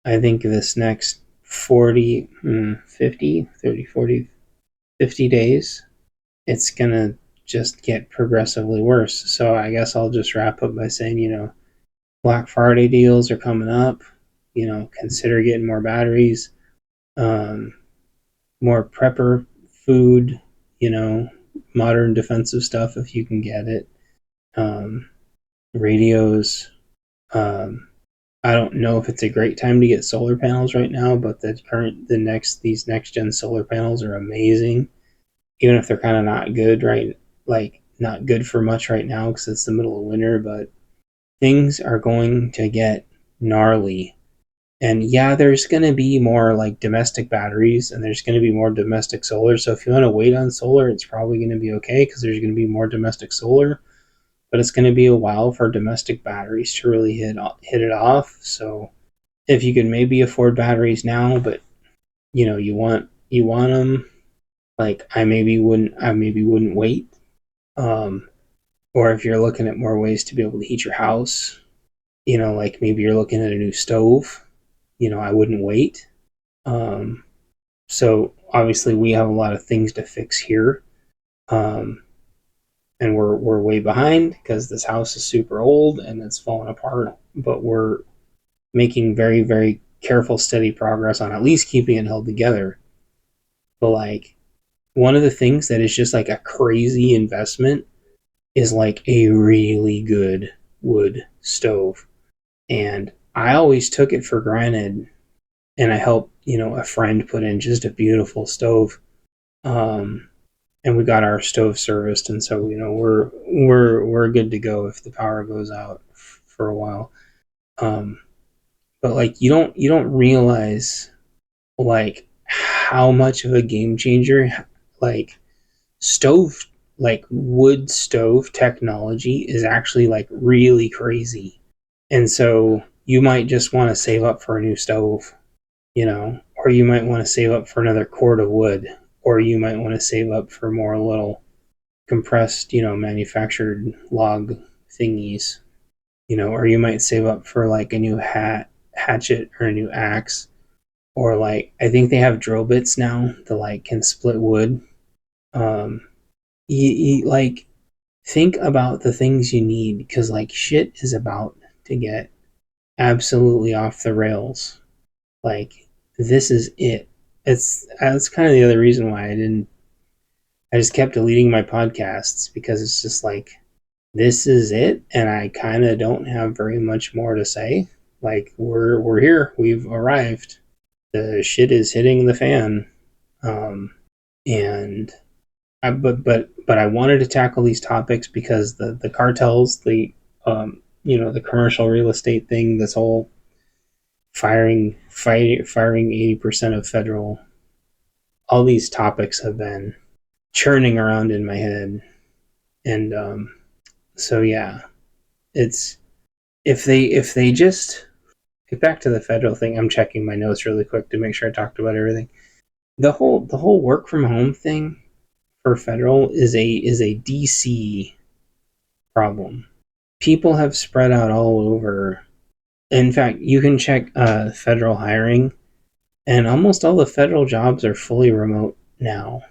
A: I think this next 40, 50, 30, 40, 50 days, it's going to just get progressively worse. So I guess I'll just wrap up by saying, Black Friday deals are coming up. Consider getting more batteries, more prepper food, modern defensive stuff if you can get it. Radios. I don't know if it's a great time to get solar panels right now, but these next gen solar panels are amazing, even if they're kind of not good, right? Like, not good for much right now because it's the middle of winter, but things are going to get gnarly. And yeah, there's going to be more like domestic batteries, and there's going to be more domestic solar. So if you want to wait on solar, it's probably going to be okay because there's going to be more domestic solar. But it's going to be a while for domestic batteries to really hit it off. So if you can maybe afford batteries now, but you want them, like, I maybe wouldn't wait. Or if you're looking at more ways to be able to heat your house, like maybe you're looking at a new stove, I wouldn't wait. So obviously we have a lot of things to fix here. And we're way behind because this house is super old and it's falling apart, but we're making very, very careful, steady progress on at least keeping it held together. But like one of the things that is just like a crazy investment is like a really good wood stove. And I always took it for granted, and I helped, a friend put in just a beautiful stove. Um, and we got our stove serviced, and so we're good to go if the power goes out for a while. Um, but like you don't realize like how much of a game changer like stove like wood stove technology is actually like really crazy. And so you might just want to save up for a new stove, or you might want to save up for another cord of wood, or you might want to save up for more little compressed, manufactured log thingies, or you might save up for like a new hatchet or a new axe, or like I think they have drill bits now that like can split wood. Um, like think about the things you need because like shit is about to get absolutely off the rails. Like this is it. That's kind of the other reason why I just kept deleting my podcasts because it's just like this is it and I kind of don't have very much more to say. Like we're here. We've arrived. The shit is hitting the fan. Um and but I wanted to tackle these topics because the cartels, the commercial real estate thing, this whole firing 80% of federal, all these topics have been churning around in my head, and so yeah, it's if they just get back to the federal thing. I'm checking my notes really quick to make sure I talked about everything. The whole work from home thing for federal is a DC problem. People have spread out all over. In fact, you can check federal hiring, and almost all the federal jobs are fully remote now.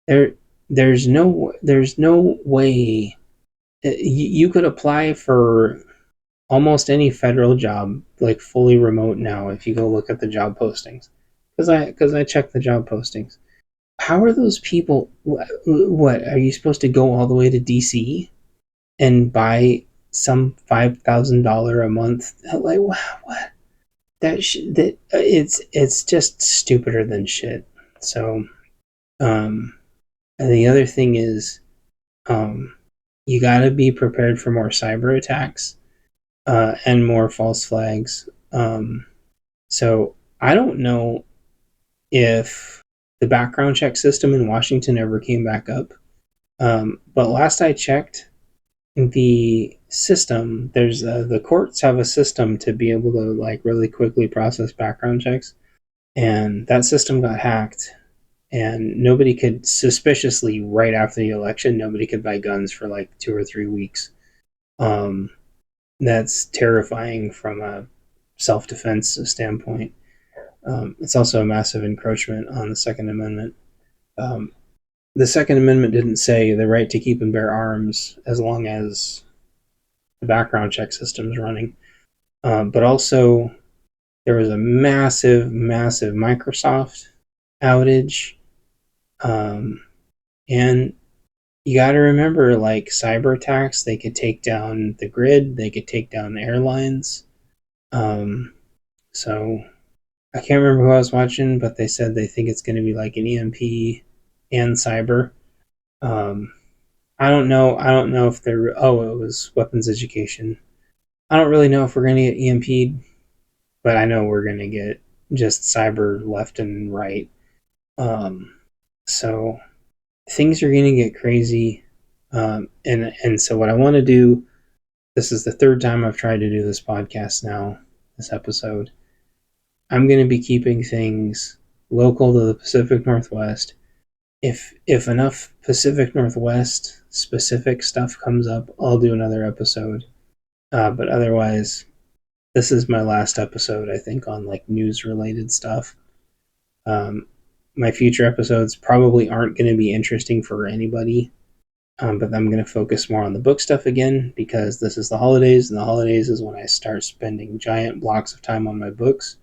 A: There, there's no way you could apply for almost any federal job like fully remote now if you go look at the job postings. Because I check the job postings. How are those people? What are you supposed to go all the way to DC and buy some $5,000 a month? Like what? That it's just stupider than shit. So, and the other thing is, um, you got to be prepared for more cyber attacks and more false flags. So I don't know if the background check system in Washington ever came back up. But last I checked, the system there's the courts have a system to be able to like really quickly process background checks, and that system got hacked, and nobody could suspiciously right after the election nobody could buy guns for like 2 or 3 weeks. Um, that's terrifying from a self-defense standpoint. It's also a massive encroachment on the Second Amendment. Um, the Second Amendment didn't say the right to keep and bear arms as long as the background check system is running. But also, there was a massive, massive Microsoft outage. And you got to remember, like cyber attacks, they could take down the grid, they could take down the airlines. So I can't remember who I was watching, but they said they think it's going to be like an EMP and cyber. Um, I don't know. I don't know if they're. Oh, it was weapons education. I don't really know if we're going to get EMP'd, but I know we're going to get just cyber left and right. So things are going to get crazy. And so what I want to do. This is the third time I've tried to do this podcast now. This episode. I'm going to be keeping things local to the Pacific Northwest. If enough Pacific Northwest specific stuff comes up, I'll do another episode. But otherwise, this is my last episode, I think, on like news related stuff. My future episodes probably aren't going to be interesting for anybody. But I'm going to focus more on the book stuff again because this is the holidays, and the holidays is when I start spending giant blocks of time on my books.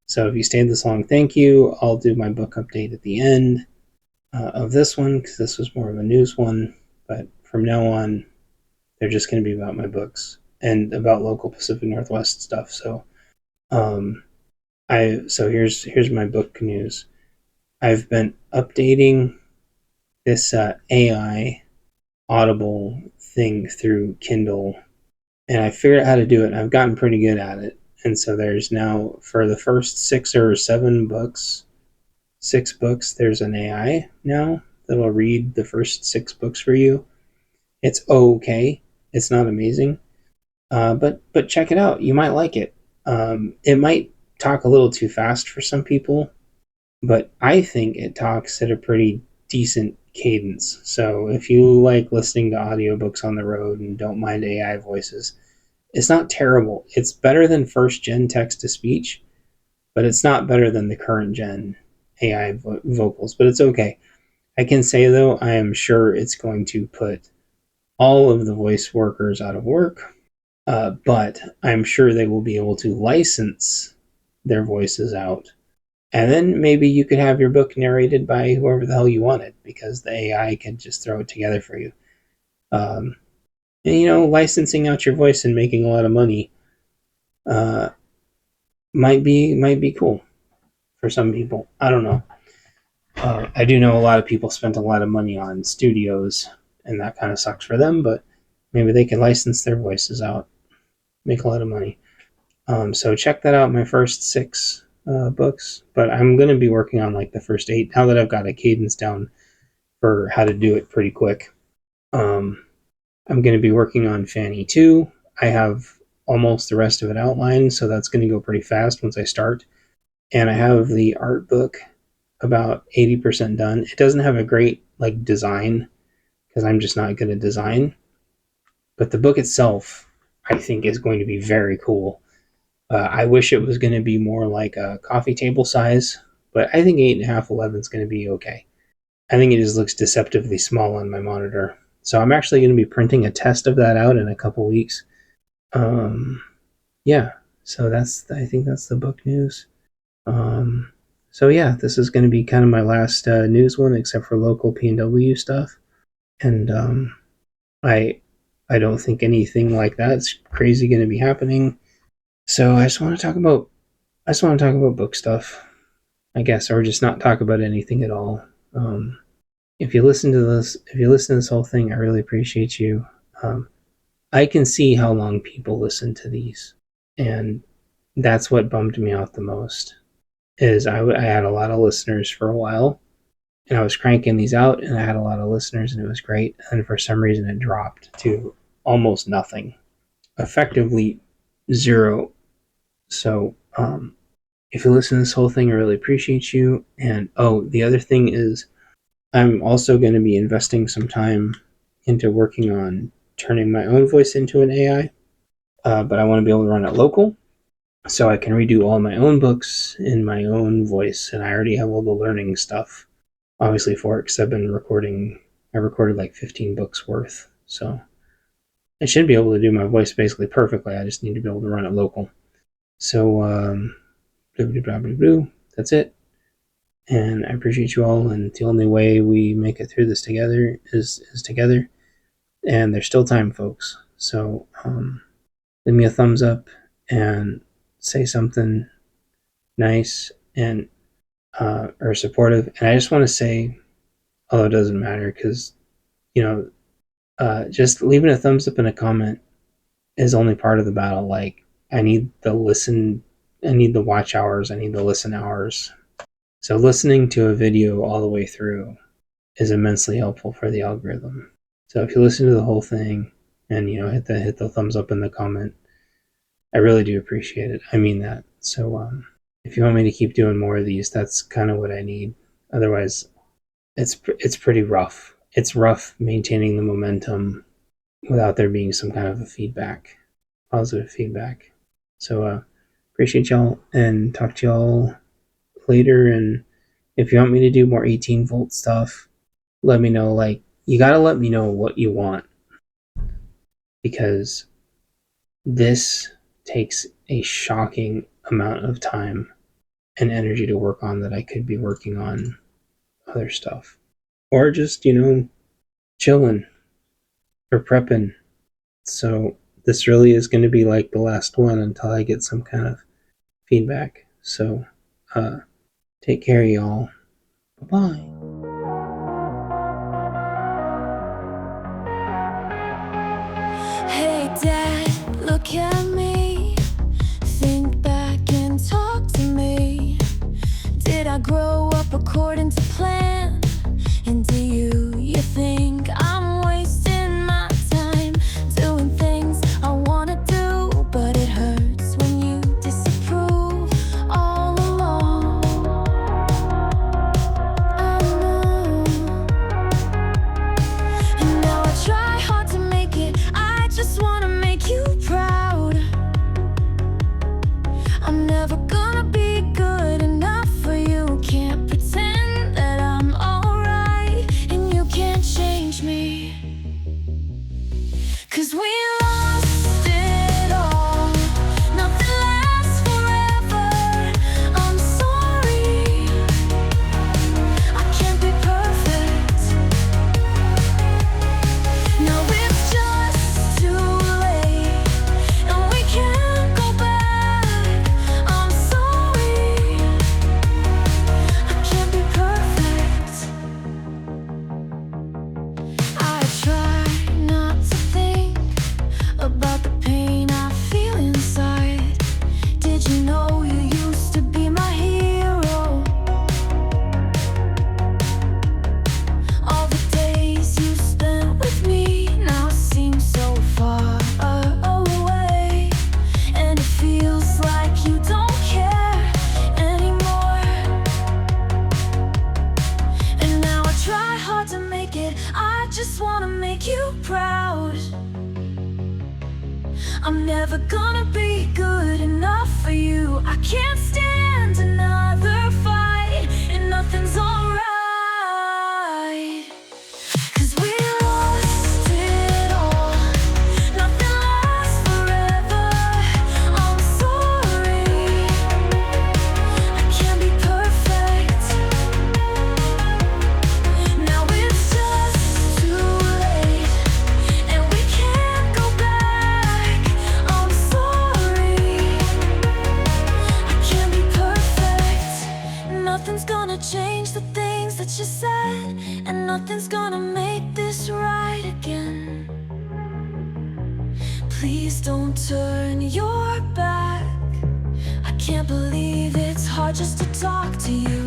A: So if you stayed this long, thank you. I'll do my book update at the end of this one because this was more of a news one. But from now on, they're just going to be about my books and about local Pacific Northwest stuff. So, um, here's my book news. I've been updating this AI Audible thing through Kindle, and I figured out how to do it. And I've gotten pretty good at it. And so there's now for the first 6 books, there's an AI now that'll read the first 6 books for you. It's okay. It's not amazing, but check it out. You might like it. It might talk a little too fast for some people, but I think it talks at a pretty decent cadence. So if you like listening to audiobooks on the road and don't mind AI voices, it's not terrible. It's better than first gen text to speech, but it's not better than the current gen AI vocals, but it's okay. I can say though, I am sure it's going to put all of the voice workers out of work, but I'm sure they will be able to license their voices out. And then maybe you could have your book narrated by whoever the hell you wanted because the AI can just throw it together for you. Um, and, licensing out your voice and making a lot of money uh, might be cool for some people. I don't know. I do know a lot of people spent a lot of money on studios, and that kind of sucks for them. But maybe they can license their voices out, make a lot of money. So check that out. My first 6 books, but I'm going to be working on like the first 8 now that I've got a cadence down for how to do it pretty quick. Um, I'm going to be working on Fanny 2. I have almost the rest of it outlined, so that's going to go pretty fast once I start. And I have the art book about 80% done. It doesn't have a great like design because I'm just not good at design, but the book itself I think is going to be very cool. I wish it was going to be more like a coffee table size, but I think 8.5, 11 is going to be okay. I think it just looks deceptively small on my monitor. So I'm actually going to be printing a test of that out in a couple weeks. Um, yeah, so I think that's the book news. Um, so yeah, this is going to be kind of my last news one, except for local P&W stuff. And I I don't think anything like that's crazy going to be happening. So I just want to talk about book stuff, I guess, or just not talk about anything at all. If you listen to this whole thing, I really appreciate you. Um, I can see how long people listen to these, and that's what bummed me out the most. Is I had a lot of listeners for a while, and I was cranking these out, and I had a lot of listeners, and it was great. And for some reason, it dropped to almost nothing, effectively zero. So, if you listen to this whole thing, I really appreciate you. And the other thing is, I'm also going to be investing some time into working on turning my own voice into an AI, but I want to be able to run it local so I can redo all my own books in my own voice. And I already have all the learning stuff, obviously, for it because I've been recording. I recorded like 15 books worth. So I should be able to do my voice basically perfectly. I just need to be able to run it local. So, that's it. And I appreciate you all. And the only way we make it through this together is together. And there's still time, folks. So leave me a thumbs up and say something nice and or supportive. And I just want to say, although it doesn't matter, because just leaving a thumbs up and a comment is only part of the battle. Like I need the watch hours, I need the listen hours. So listening to a video all the way through is immensely helpful for the algorithm. So if you listen to the whole thing and hit the thumbs up in the comment, I really do appreciate it. I mean that. So if you want me to keep doing more of these, that's kind of what I need. Otherwise, it's pretty rough. It's rough maintaining the momentum without there being some kind of a positive feedback. So appreciate y'all and talk to y'all later. And if you want me to do more 18-volt stuff, let me know. Like you gotta let me know what you want, because this takes a shocking amount of time and energy to work on that I could be working on other stuff. Or just, chilling or prepping. So this really is going to be like the last one until I get some kind of feedback. So take care, y'all. Bye bye.
B: Hey Dad, look at me. Think back and talk to me. Did I grow up according to plan? And do you think I'm wasting my time doing things I wanna do? But it hurts when you disapprove all along. I know. And now I try hard to make it. I just wanna make you proud. I'm never gonna be good enough for you. Can't pretend that I'm alright, and you can't change me. 'Cause we lost it all. Nothing lasts forever. I'm sorry, I can't be perfect. Now it's just too late, and we can't go back. I'm sorry, I can't be perfect. I try not to think about the pain I feel inside. Did you know you used to be my hero? All the days you spent with me now seem so far away, and it feels like you don't care anymore. And now I try hard to make it. I just wanna make you proud. I'm never gonna be good enough for you. I can't stand another fight, and nothing's alright. 'Cause we lost it all. Nothing lasts forever. I'm sorry, I can't be perfect. Now it's just too late, and we can't go back. I'm sorry, I can't be perfect. Nothing's gonna change the things that you said, and nothing's gonna make this right again. Please don't turn your back. I can't believe it's hard just to talk to you.